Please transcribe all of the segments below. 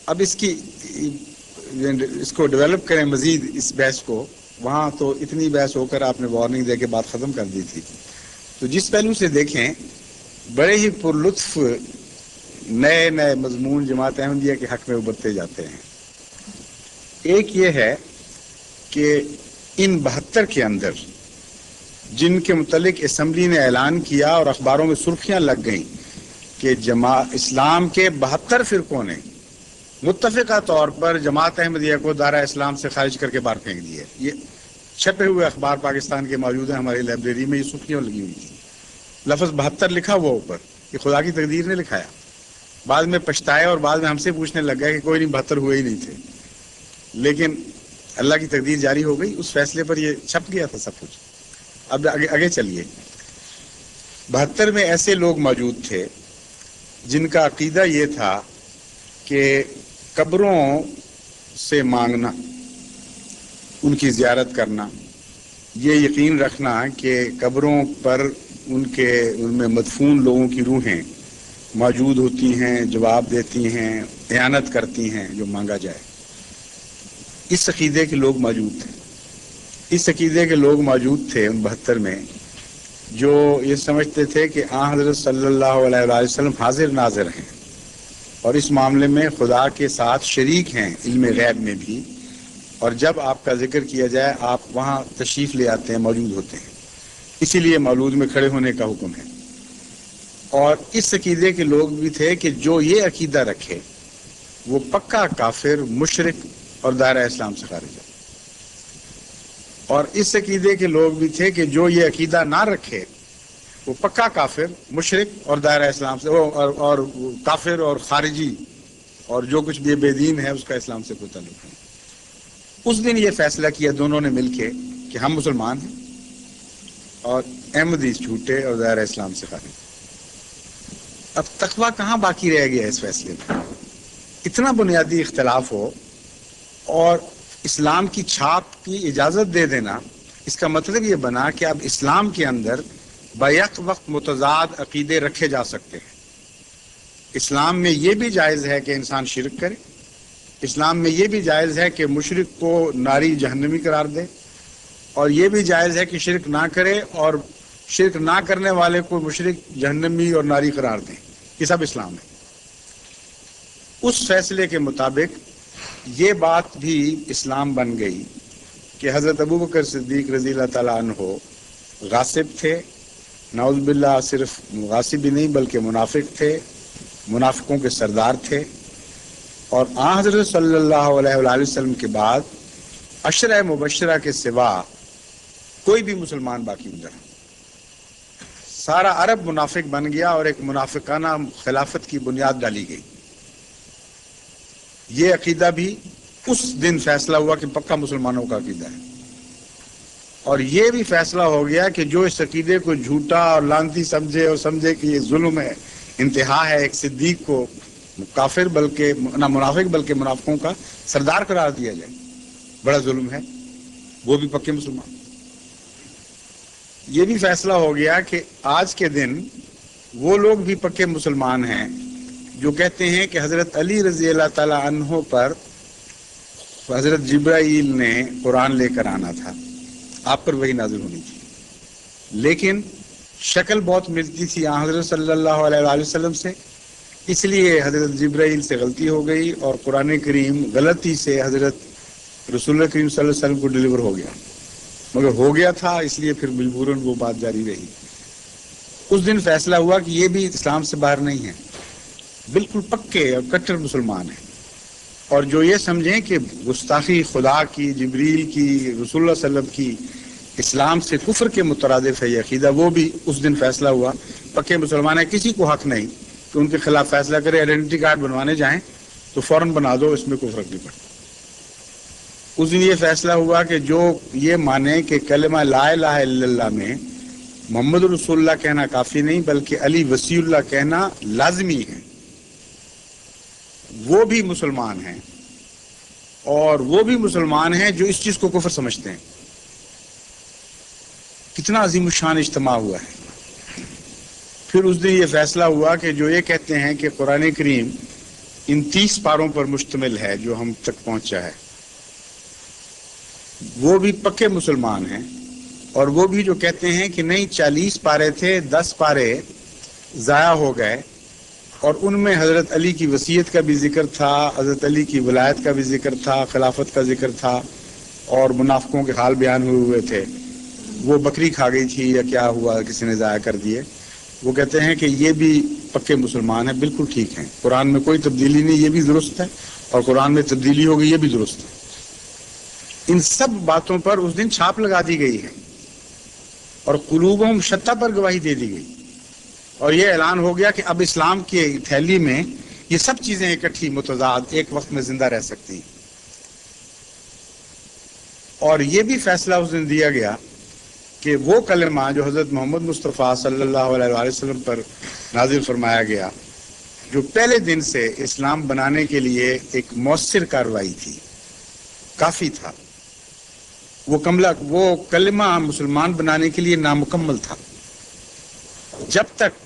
اب اس کو ڈیولپ کریں مزید اس بحث کو، وہاں تو اتنی بحث ہو کر آپ نے وارننگ دے کے بات ختم کر دی تھی. تو جس پہلو سے دیکھیں بڑے ہی پرلطف نئے نئے مضمون جماعت احمدیہ کے حق میں ابھرتے جاتے ہیں. ایک یہ ہے کہ ان 72 کے اندر جن کے متعلق اسمبلی نے اعلان کیا اور اخباروں میں سرخیاں لگ گئیں کہ اسلام کے 72 فرقوں نے متفقہ طور پر جماعت احمدیہ کو دائرہ اسلام سے خارج کر کے باہر پھینک دیا. یہ چھپے ہوئے اخبار پاکستان کے موجود ہیں ہماری لائبریری میں، یہ سرخیاں لگی ہوئی تھیں. لفظ 72 لکھا ہوا اوپر، یہ خدا کی تقدیر نے لکھایا. بعد میں پچھتایا اور بعد میں ہم سے پوچھنے لگ گیا کہ کوئی نہیں 72 ہوئے ہی نہیں تھے. لیکن اللہ کی تقدیر جاری ہو گئی، اس فیصلے پر یہ چھپ گیا تھا سب کچھ. اب آگے چلیے. 72 میں ایسے لوگ موجود تھے جن کا عقیدہ یہ تھا کہ قبروں سے مانگنا، ان کی زیارت کرنا، یہ یقین رکھنا کہ قبروں پر ان میں مدفون لوگوں کی روحیں موجود ہوتی ہیں، جواب دیتی ہیں، اعانت کرتی ہیں جو مانگا جائے. اس عقیدے کے لوگ موجود تھے. اس عقیدے کے لوگ موجود تھے ان 72 میں جو یہ سمجھتے تھے کہ حضرت صلی اللہ علیہ وسلم حاضر ناظر ہیں اور اس معاملے میں خدا کے ساتھ شریک ہیں علم غیب میں بھی، اور جب آپ کا ذکر کیا جائے آپ وہاں تشریف لے آتے ہیں، موجود ہوتے ہیں، اسی لیے مولود میں کھڑے ہونے کا حکم ہے. اور اس عقیدے کے لوگ بھی تھے کہ جو یہ عقیدہ رکھے وہ پکا کافر، مشرک اور دائرہ اسلام سے خارج ہے. اور اس عقیدے کے لوگ بھی تھے کہ جو یہ عقیدہ نہ رکھے وہ پکا کافر، مشرک اور دائرہ اسلام سے اور کافر اور خارجی اور جو کچھ بھی بے دین ہے اس کا اسلام سے کوئی تعلق نہیں. اس دن یہ فیصلہ کیا دونوں نے مل کے کہ ہم مسلمان ہیں اور احمدی جھوٹے اور دائرہ اسلام سے خارج. اب تقویٰ کہاں باقی رہ گیا اس فیصلے میں؟ اتنا بنیادی اختلاف ہو اور اسلام کی چھاپ کی اجازت دے دینا، اس کا مطلب یہ بنا کہ اب اسلام کے اندر بیک وقت متضاد عقیدے رکھے جا سکتے ہیں. اسلام میں یہ بھی جائز ہے کہ انسان شرک کرے، اسلام میں یہ بھی جائز ہے کہ مشرک کو ناری جہنمی قرار دے، اور یہ بھی جائز ہے کہ شرک نہ کرے اور شرک نہ کرنے والے کو مشرک، جہنمی اور ناری قرار دیں. یہ سب اسلام ہے. اس فیصلے کے مطابق یہ بات بھی اسلام بن گئی کہ حضرت ابوبکر صدیق رضی اللہ تعالیٰ عنہ غاصب تھے. نعوذ باللہ صرف غاصب ہی نہیں بلکہ منافق تھے، منافقوں کے سردار تھے. اور حضرت صلی اللہ علیہ وآلہ وسلم کے بعد عشرہ مبشرہ کے سوا کوئی بھی مسلمان باقی نہیں رہا. سارا عرب منافق بن گیا اور ایک منافقانہ خلافت کی بنیاد ڈالی گئی. یہ عقیدہ بھی اس دن فیصلہ ہوا کہ پکا مسلمانوں کا عقیدہ ہے. اور یہ بھی فیصلہ ہو گیا کہ جو اس عقیدے کو جھوٹا اور لعنتی سمجھے اور سمجھے کہ یہ ظلم ہے، انتہا ہے، ایک صدیق کو کافر بلکہ نہ منافق بلکہ منافقوں کا سردار قرار دیا جائے، بڑا ظلم ہے، وہ بھی پکے مسلمان. یہ بھی فیصلہ ہو گیا کہ آج کے دن وہ لوگ بھی پکے مسلمان ہیں جو کہتے ہیں کہ حضرت علی رضی اللہ تعالی عنہ پر حضرت جبرائیل نے قرآن لے کر آنا تھا، آپ پر وہی نازل ہونی تھی، لیکن شکل بہت ملتی تھی حضرت صلی اللہ علیہ وآلہ وسلم سے، اس لیے حضرت جبرائیل سے غلطی ہو گئی اور قرآن کریم غلطی سے حضرت رسول اللہ کریم صلی اللہ علیہ وسلم کو ڈلیور ہو گیا. مگر ہو گیا تھا اس لیے پھر مجبوراً وہ بات جاری رہی. اس دن فیصلہ ہوا کہ یہ بھی اسلام سے باہر نہیں ہیں، بالکل پکے اور کٹر مسلمان ہیں. اور جو یہ سمجھیں کہ گستاخی خدا کی، جبریل کی، رسول اللہ صلی اللہ علیہ وسلم کی اسلام سے کفر کے مترادف ہے یہ عقیدہ، وہ بھی اس دن فیصلہ ہوا پکے مسلمان ہیں. کسی کو حق نہیں کہ ان کے خلاف فیصلہ کرے. آئیڈینٹی کارڈ بنوانے جائیں تو فوراً بنا دو، اس میں کوئی فرق نہیں پڑتا. اس دن یہ فیصلہ ہوا کہ جو یہ مانے کہ کلمہ لا الہ الا اللہ میں محمد رسول اللہ کہنا کافی نہیں بلکہ علی وصی اللہ کہنا لازمی ہے، وہ بھی مسلمان ہیں. اور وہ بھی مسلمان ہیں جو اس چیز کو کفر سمجھتے ہیں. کتنا عظیم الشان اجتماع ہوا ہے. پھر اس دن یہ فیصلہ ہوا کہ جو یہ کہتے ہیں کہ قرآن کریم ان 30 پاروں پر مشتمل ہے جو ہم تک پہنچا ہے. وہ بھی پکے مسلمان ہیں، اور وہ بھی جو کہتے ہیں کہ نہیں 40 پارے تھے، 10 پارے ضائع ہو گئے، اور ان میں حضرت علی کی وصیت کا بھی ذکر تھا، حضرت علی کی ولایت کا بھی ذکر تھا، خلافت کا ذکر تھا، اور منافقوں کے حال بیان ہوئے تھے. وہ بکری کھا گئی تھی یا کیا ہوا، کسی نے ضائع کر دیے. وہ کہتے ہیں کہ یہ بھی پکے مسلمان ہیں، بالکل ٹھیک ہیں، قرآن میں کوئی تبدیلی نہیں، یہ بھی درست ہے، اور قرآن میں تبدیلی ہوگی یہ بھی درست ہے. ان سب باتوں پر اس دن چھاپ لگا دی گئی ہے، اور قلوبہم شتیٰ پر گواہی دے دی گئی، اور یہ اعلان ہو گیا کہ اب اسلام کی تھیلی میں یہ سب چیزیں اکٹھی متضاد ایک وقت میں زندہ رہ سکتی ہیں. اور یہ بھی فیصلہ اس دن دیا گیا کہ وہ کلمہ جو حضرت محمد مصطفیٰ صلی اللہ علیہ وآلہ وسلم پر نازل فرمایا گیا، جو پہلے دن سے اسلام بنانے کے لیے ایک مؤثر کارروائی تھی، کافی تھا، وہ کلمہ مسلمان بنانے کے لیے نامکمل تھا. جب تک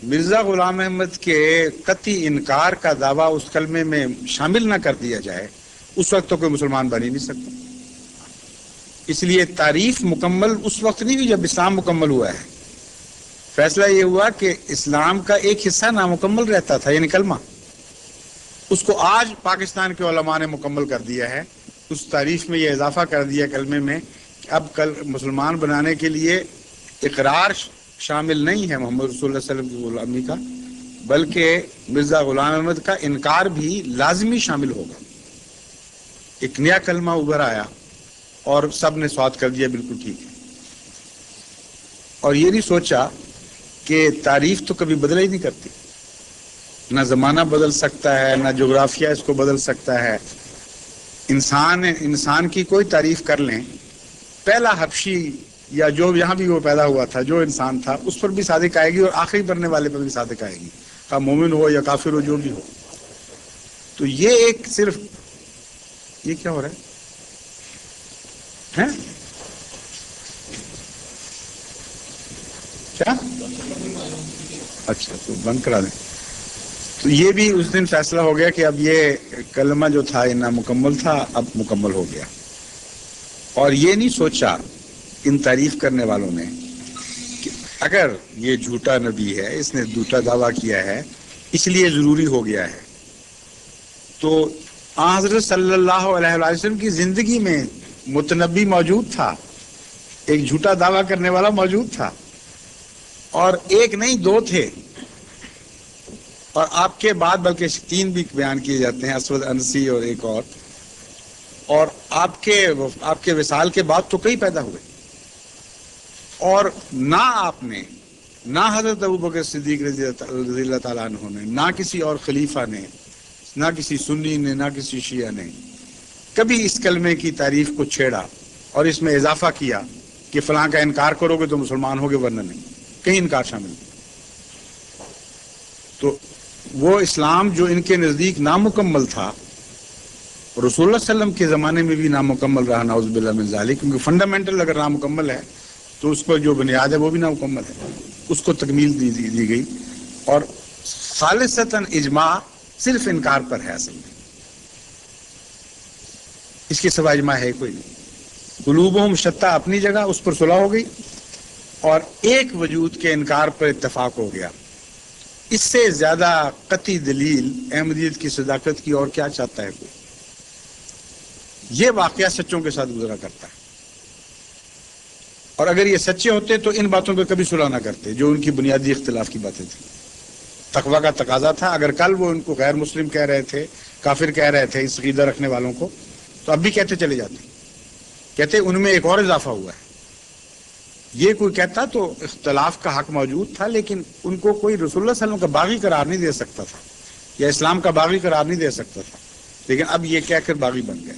مرزا غلام احمد کے قطعی انکار کا دعویٰ اس کلمے میں شامل نہ کر دیا جائے، اس وقت تو کوئی مسلمان بن ہی نہیں سکتا. اس لیے تعریف مکمل اس وقت نہیں ہوئی جب اسلام مکمل ہوا ہے. فیصلہ یہ ہوا کہ اسلام کا ایک حصہ نامکمل رہتا تھا، یعنی کلمہ، اس کو آج پاکستان کے علماء نے مکمل کر دیا ہے. اس تعریف میں یہ اضافہ کر دیا کلمے میں کہ اب مسلمان بنانے کے لیے اقرار شامل نہیں ہے محمد رسول اللہ صلی اللہ علیہ وسلم کی غلامی کا، بلکہ مرزا غلام احمد کا انکار بھی لازمی شامل ہوگا. ایک نیا کلمہ ابھر آیا اور سب نے سوات کر دیا بالکل ٹھیک ہے، اور یہ نہیں سوچا کہ تعریف تو کبھی بدل ہی نہیں کرتی، نہ زمانہ بدل سکتا ہے، نہ جغرافیہ اس کو بدل سکتا ہے. انسان کی کوئی تعریف کر لیں، پہلا حبشی یا جو یہاں بھی وہ پیدا ہوا تھا، جو انسان تھا، اس پر بھی صادق آئے گی، اور آخری مرنے والے پر بھی صادق آئے گی، خواہ مومن ہو یا کافر ہو، جو بھی ہو. تو یہ ایک صرف یہ کیا ہو رہا ہے کیا؟ اچھا تو بند کرا دیں. تو یہ بھی اس دن فیصلہ ہو گیا کہ اب یہ کلمہ جو تھا یہ نامکمل تھا، اب مکمل ہو گیا. اور یہ نہیں سوچا ان تعریف کرنے والوں نے کہ اگر یہ جھوٹا نبی ہے، اس نے جھوٹا دعویٰ کیا ہے، اس لیے ضروری ہو گیا ہے. تو حضرت صلی اللہ علیہ وسلم کی زندگی میں متنبی موجود تھا، ایک جھوٹا دعویٰ کرنے والا موجود تھا، اور ایک نہیں 2 تھے، اور آپ کے بعد بلکہ 3 بھی بیان کیے جاتے ہیں، اسود انسی اور ایک اور آپ کے وصال کے بعد تو کئی پیدا ہوئے. اور نہ آپ نے، نہ حضرت ابوبکر صدیق رضی اللہ تعالیٰ عنہ نے، نہ کسی اور خلیفہ نے، نہ کسی سنی نے، نہ کسی شیعہ نے کبھی اس کلمے کی تعریف کو چھیڑا اور اس میں اضافہ کیا کہ فلاں کا انکار کرو گے تو مسلمان ہوگے ورنہ نہیں. کہیں انکار شامل نہیں. تو وہ اسلام جو ان کے نزدیک نامکمل تھا، رسول اللہ صلی اللہ علیہ وسلم کے زمانے میں بھی نامکمل رہا، نعوذ باللہ من ذالک، کیونکہ فنڈامنٹل اگر نامکمل ہے تو اس پر جو بنیاد ہے وہ بھی نامکمل ہے، اس کو تکمیل دی گئی. اور خالصتاً اجماع صرف انکار پر ہے، اصل میں اس کے سوا اجماع ہے کوئی نہیں. قلوبہم شتیٰ اپنی جگہ، اس پر صلح ہو گئی، اور ایک وجود کے انکار پر اتفاق ہو گیا. اس سے زیادہ قطعی دلیل احمدیت کی صداقت کی اور کیا چاہتا ہے کوئی؟ یہ واقعہ سچوں کے ساتھ گزرا کرتا ہے، اور اگر یہ سچے ہوتے تو ان باتوں پہ کبھی صلح نہ کرتے جو ان کی بنیادی اختلاف کی باتیں تھیں. تقویٰ کا تقاضا تھا. اگر کل وہ ان کو غیر مسلم کہہ رہے تھے، کافر کہہ رہے تھے اس عقیدہ رکھنے والوں کو، تو اب بھی کہتے چلے جاتے، کہتے ان میں ایک اور اضافہ ہوا ہے. یہ کوئی کہتا تو اختلاف کا حق موجود تھا، لیکن ان کو کوئی رسول اللہ صلی اللہ علیہ وسلم کا باغی قرار نہیں دے سکتا تھا، یا اسلام کا باغی قرار نہیں دے سکتا تھا، لیکن اب یہ کہہ کر باغی بن گئے.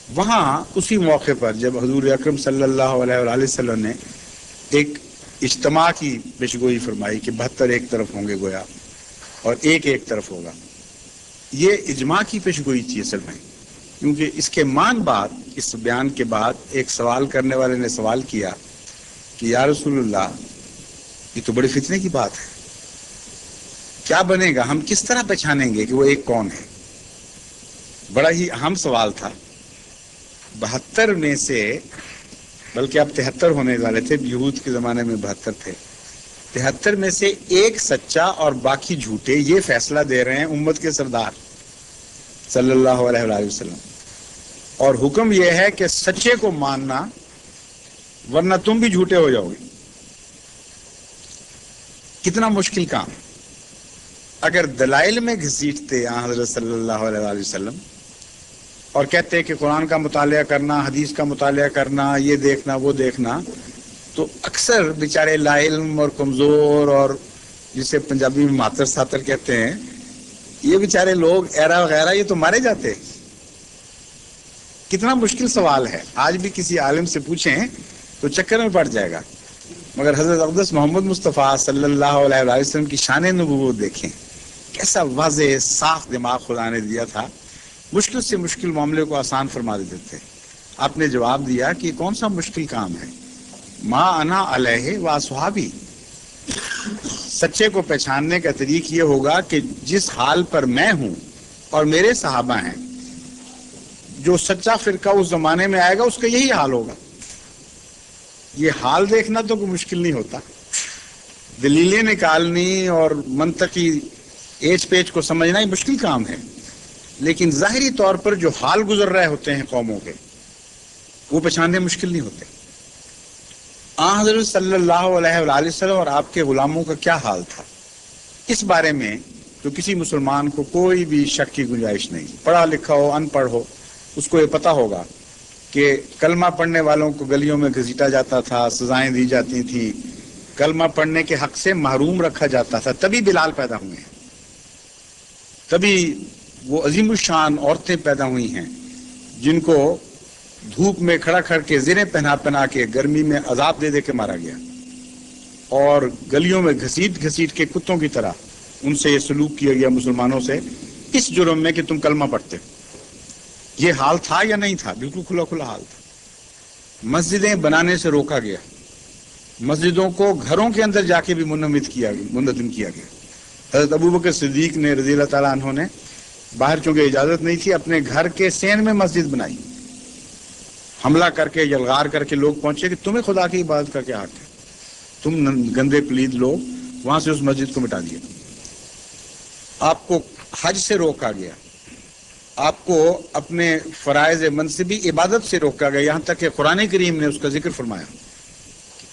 وہاں اسی موقع پر جب حضور اکرم صلی اللہ علیہ وآلہ وسلم نے ایک اجتماع کی پیشگوئی فرمائی کہ 72 ایک طرف ہوں گے گویا، اور ایک طرف ہوگا، یہ اجماع کی پیشگوئی تھی اصل میں. کیونکہ اس کے بعد، اس بیان کے بعد ایک سوال کرنے والے نے سوال کیا کہ یا رسول اللہ، یہ تو بڑے فتنے کی بات ہے کیا بنے گا؟ ہم کس طرح پہچانیں گے کہ وہ ایک کون ہے؟ بڑا ہی اہم سوال تھا۔ 72 میں سے، بلکہ اب 73 ہونے والے تھے، یہود کے زمانے میں 72 تھے، 73 میں سے ایک سچا اور باقی جھوٹے، یہ فیصلہ دے رہے ہیں امت کے سردار صلی اللہ علیہ وآلہ وسلم۔ اور حکم یہ ہے کہ سچے کو ماننا، ورنہ تم بھی جھوٹے ہو جاؤ گے۔ کتنا مشکل کام۔ اگر دلائل میں گھسیٹتے حضرت صلی اللہ علیہ وآلہ وسلم اور کہتے کہ قرآن کا مطالعہ کرنا، حدیث کا مطالعہ کرنا، یہ دیکھنا وہ دیکھنا، تو اکثر بیچارے لا علم اور کمزور، اور جسے پنجابی میں ماتر ساتر کہتے ہیں، یہ بیچارے لوگ ایرا وغیرہ یہ تو مارے جاتے۔ کتنا مشکل سوال ہے، آج بھی کسی عالم سے پوچھیں تو چکر میں پڑ جائے گا۔ مگر حضرت اقدس محمد مصطفیٰ صلی اللہ علیہ وآلہ وسلم کی شان نبوت دیکھیں، کیسا واضح صاف دماغ خدا نے دیا تھا، مشکل سے مشکل معاملے کو آسان فرما دیتے تھے۔ آپ نے جواب دیا کہ کون سا مشکل کام ہے؟ ما انا علیہ و اصحابی۔ سچے کو پہچاننے کا طریق یہ ہوگا کہ جس حال پر میں ہوں اور میرے صحابہ ہیں، جو سچا فرقہ اس زمانے میں آئے گا اس کا یہی حال ہوگا۔ یہ حال دیکھنا تو کوئی مشکل نہیں ہوتا، دلیلیں نکالنی اور منطقی ایچ پیچ کو سمجھنا یہ مشکل کام ہے، لیکن ظاہری طور پر جو حال گزر رہے ہوتے ہیں قوموں کے، وہ پہچاننے مشکل نہیں ہوتے۔ حضرت صلی اللہ علیہ وآلہ وسلم اور آپ کے غلاموں کا کیا حال تھا، اس بارے میں تو کسی مسلمان کو کوئی بھی شک کی گنجائش نہیں۔ پڑھا لکھا ہو، ان پڑھ ہو، اس کو یہ پتہ ہوگا کہ کلمہ پڑھنے والوں کو گلیوں میں گھسیٹا جاتا تھا، سزائیں دی جاتی تھیں، کلمہ پڑھنے کے حق سے محروم رکھا جاتا تھا۔ تبھی بلال پیدا ہوئے ہیں، تبھی وہ عظیم الشان عورتیں پیدا ہوئی ہیں جن کو دھوپ میں کھڑا کھڑ کے زریں پہنا کے گرمی میں عذاب دے دے کے مارا گیا، اور گلیوں میں گھسیٹ گھسیٹ کے کتوں کی طرح ان سے یہ سلوک کیا گیا مسلمانوں سے، اس جرم میں کہ تم کلمہ پڑھتے ہو۔ یہ حال تھا یا نہیں تھا؟ بالکل کھلا کھلا حال تھا۔ مسجدیں بنانے سے روکا گیا، مسجدوں کو گھروں کے اندر جا کے بھی منظم کیا گیا۔ حضرت ابوبکر صدیق نے رضی اللہ تعالیٰ عنہ نے باہر چونکہ اجازت نہیں تھی، اپنے گھر کے سین میں مسجد بنائی، حملہ کر کے یلغار کر کے لوگ پہنچے کہ تمہیں خدا کی عبادت کا کیا حق ہے، تم گندے پلید لوگ، وہاں سے اس مسجد کو مٹا دیا۔ آپ کو حج سے روکا گیا، آپ کو اپنے فرائض منصبی عبادت سے روکا گیا، یہاں تک کہ قرآن کریم نے اس کا ذکر فرمایا۔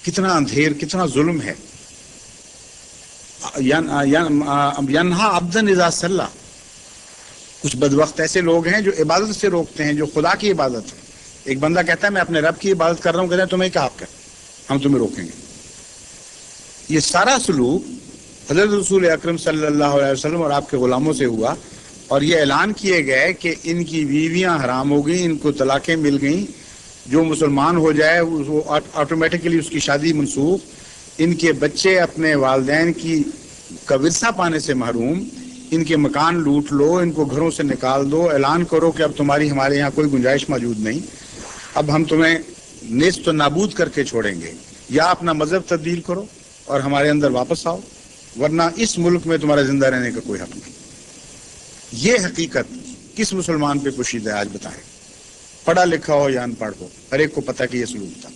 کتنا اندھیر، کتنا ظلم ہے۔ ینہا عبدن اذا صلی، کچھ بدبخت ایسے لوگ ہیں جو عبادت سے روکتے ہیں، جو خدا کی عبادت ہے۔ ایک بندہ کہتا ہے میں اپنے رب کی عبادت کر رہا ہوں، کہتے ہیں تمہیں کیا حق ہے، ہم تمہیں روکیں گے۔ یہ سارا سلوک حضرت رسول اکرم صلی اللہ علیہ وسلم اور آپ کے غلاموں سے ہوا، اور یہ اعلان کیے گئے کہ ان کی بیویاں حرام ہو گئیں، ان کو طلاقیں مل گئیں، جو مسلمان ہو جائے وہ آٹومیٹکلی اس کی شادی منسوخ، ان کے بچے اپنے والدین کا ورثہ پانے سے محروم، ان کے مکان لوٹ لو، ان کو گھروں سے نکال دو، اعلان کرو کہ اب تمہاری ہمارے یہاں کوئی گنجائش موجود نہیں، اب ہم تمہیں نیست و نابود کر کے چھوڑیں گے، یا اپنا مذہب تبدیل کرو اور ہمارے اندر واپس آؤ، ورنہ اس ملک میں تمہارا زندہ رہنے کا کوئی حق نہیں۔ یہ حقیقت کس مسلمان پہ پوشیدہ ہے آج بتائیں؟ پڑھا لکھا ہو یا ان پڑھ ہو، ہر ایک کو پتہ کہ یہ سلوک تھا۔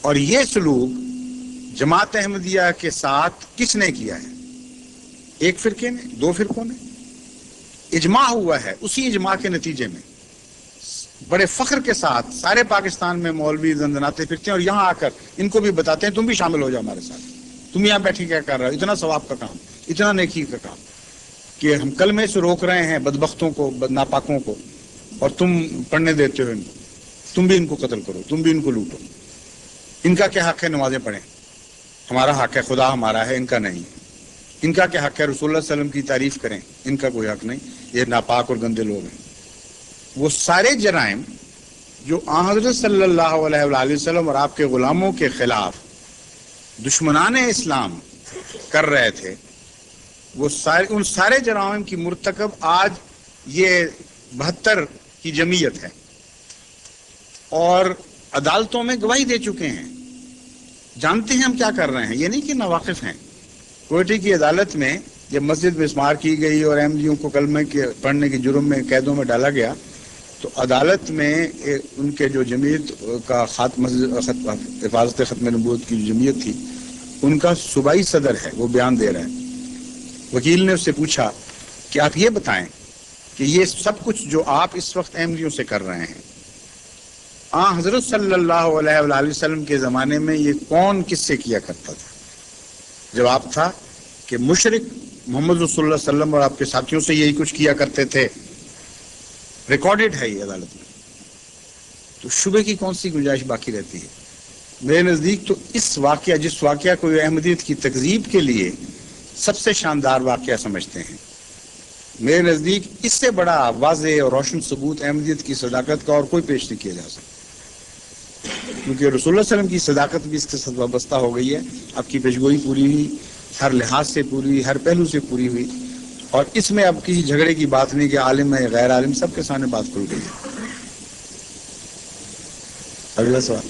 اور یہ سلوک جماعت احمدیہ کے ساتھ کس نے کیا ہے؟ ایک فرقے نے، دو فرقوں نے؟ اجماع ہوا ہے، اسی اجماع کے نتیجے میں بڑے فخر کے ساتھ سارے پاکستان میں مولوی زندناتے پھرتے ہیں، اور یہاں آ کر ان کو بھی بتاتے ہیں تم بھی شامل ہو جاؤ ہمارے ساتھ، تم یہاں بیٹھے کیا کر رہے ہو، اتنا ثواب کا کام، اتنا نیکی کا کام، کہ ہم کلمے سے روک رہے ہیں بدبختوں کو، ناپاکوں کو، اور تم پڑھنے دیتے ہو ان کو، تم بھی ان کو قتل کرو، تم بھی ان کو لوٹو۔ ان کا کیا حق ہے نمازیں پڑھیں؟ ہمارا حق ہے، خدا ہمارا ہے، ان کا نہیں۔ ان کا کیا حق ہے رسول اللہ صلی اللہ علیہ وسلم کی تعریف کریں؟ ان کا کوئی حق نہیں، یہ ناپاک اور گندے لوگ ہیں۔ وہ سارے جرائم جو حضرت صلی اللہ علیہ وآلہ وسلم اور آپ کے غلاموں کے خلاف دشمنان اسلام کر رہے تھے، وہ ان سارے جرائم کی مرتکب آج یہ 72 کی جمعیت ہے، اور عدالتوں میں گواہی دے چکے ہیں، جانتے ہیں ہم کیا کر رہے ہیں، یہ نہیں کہ ناواقف ہیں۔ کوئٹہ کی عدالت میں جب مسجد میں اسمار کی گئی اور احمدیوں کو کلمے کے پڑھنے کے جرم میں قیدوں میں ڈالا گیا تو عدالت میں ان کے جو جمعیت کا حفاظت ختم نبوت کی جو جمعیت تھی ان کا صوبائی صدر ہے، وہ بیان دے رہا ہے. وکیل نے اس سے پوچھا کہ آپ یہ بتائیں کہ یہ سب کچھ جو آپ اس وقت احمدیوں سے کر رہے ہیں، حضرت صلی اللہ علیہ وآلہ وسلم کے زمانے میں یہ کون کس سے کیا کرتا تھا؟ جواب تھا کہ مشرک محمد رسول اللہ صلی اللہ علیہ وسلم اور آپ کے ساتھیوں سے یہی کچھ کیا کرتے تھے. ریکارڈڈ ہے یہ عدالت میں. تو شبے کی کون سی گنجائش باقی رہتی ہے؟ میرے نزدیک تو اس واقعہ، جس واقعہ کو احمدیت کی تکذیب کے لیے سب سے شاندار واقعہ سمجھتے ہیں، میرے نزدیک اس سے بڑا واضح اور روشن ثبوت احمدیت کی صداقت کا اور کوئی پیش نہیں کیا جا سکتا. کیونکہ رسول اللہ صلی اللہ علیہ وسلم کی صداقت بھی اس کے ساتھ وابستہ ہو گئی ہے. آپ کی پیشگوئی پوری ہوئی، ہر لحاظ سے پوری، ہر پہلو سے پوری ہوئی، اور اس میں اب کسی جھگڑے کی بات نہیں کہ عالم ہے غیر عالم، سب کے سامنے بات کھل گئی ہے. اگلا سوال.